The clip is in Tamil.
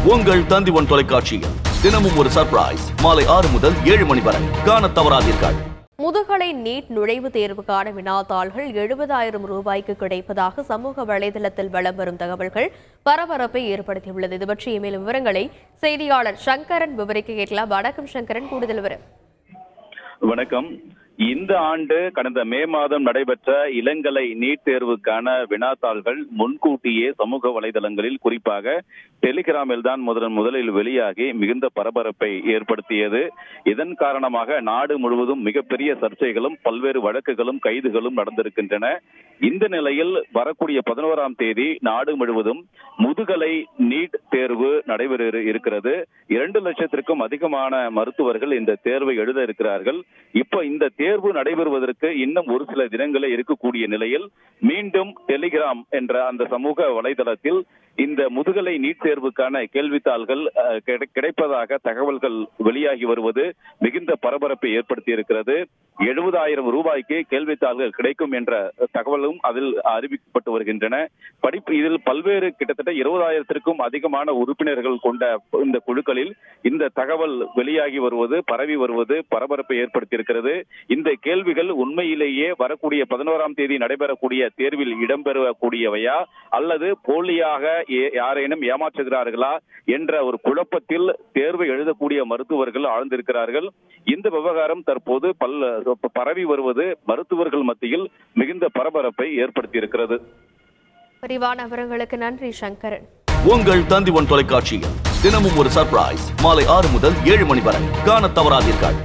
உங்கள் தந்தி1 தொலைக்காட்சியில் தினமும் ஒரு சர்ப்ரைஸ் மாலை 6 முதல் 7 மணி வரை காணத் தவறாதீர்கள். முதுகலை நீட் நுழைவுத் தேர்வுக்கான வினாத்தாள்கள் 70,000 ரூபாய்க்கு கிடைப்பதாக சமூக வலைதளத்தில் வலம் வரும் தகவல்கள் பரபரப்பை ஏற்படுத்தியுள்ளது. இது பற்றிய மேலும் விவரங்களை செய்தியாளர் சங்கரன் விவரிக்க கேட்கலாம். வணக்கம் சங்கரன், கூடுதல் விவரம். வணக்கம். இந்த ஆண்டு கடந்த மே மாதம் நடைபெற்ற இளங்கலை நீட் தேர்வுக்கான வினாத்தாள்கள் முன்கூட்டியே சமூக வலைதளங்களில் குறிப்பாக டெலிகிராமில் தான் முதலில் வெளியாகி மிகுந்த பரபரப்பை ஏற்படுத்தியது. இதன் காரணமாக நாடு முழுவதும் மிகப்பெரிய சர்ச்சைகளும் பல்வேறு வழக்குகளும் கைதுகளும் நடந்திருக்கின்றன. இந்த நிலையில் வரக்கூடிய 11ஆம் தேதி நாடு முழுவதும் முதுகலை நீட் தேர்வு நடைபெற இருக்கிறது. 2 லட்சத்திற்கும் அதிகமான மருத்துவர்கள் இந்த தேர்வை எழுத இருக்கிறார்கள். இப்ப இந்த தேர்வு நடைபெறுவதற்கு இன்னும் ஒரு சில தினங்களே இருக்கக்கூடிய நிலையில் மீண்டும் டெலிகிராம் என்ற அந்த சமூக வலைதளத்தில் இந்த முதுகலை நீட் தேர்வுக்கான கேள்வித்தாள்கள் கிடைப்பதாக தகவல்கள் வெளியாகி வருவது மிகுந்த பரபரப்பை ஏற்படுத்தி இருக்கிறது. 70,000 ரூபாய்க்கு கேள்வித்தாள்கள் கிடைக்கும் என்ற தகவலும் அதில் அறிவிக்கப்பட்டு வருகின்றன. இதில் பல்வேறு கிட்டத்தட்ட 20,000த்திற்கும் அதிகமான உறுப்பினர்கள் கொண்ட இந்த குழுக்களில் இந்த தகவல் வெளியாகி வருவது பரவி வருவது பரபரப்பை ஏற்படுத்தி இருக்கிறது. இந்த கேள்விகள் உண்மையிலேயே வரக்கூடிய 11ஆம் தேதி நடைபெறக்கூடிய தேர்வில் இடம்பெறக்கூடியவையா அல்லது போலியாக யாரேனும் ஏமாற்றுகிறார்களா என்ற ஒரு குழப்பத்தில் தேர்வை எழுதக்கூடிய மருத்துவர்கள் ஆழ்ந்திருக்கிறார்கள். இந்த விவகாரம் தற்போது பரவி வருவது மருத்துவர்கள் மத்தியில் மிகுந்த பரபரப்பை ஏற்படுத்தி இருக்கிறது. விரிவான விவரங்களுக்கு நன்றி சங்கரன். உங்கள் தந்தி1 தொலைக்காட்சியில் தினமும் ஒரு சர்ப்ரைஸ் மாலை 6 முதல் 7 மணி வரை காணத் தவறாதீர்கள்.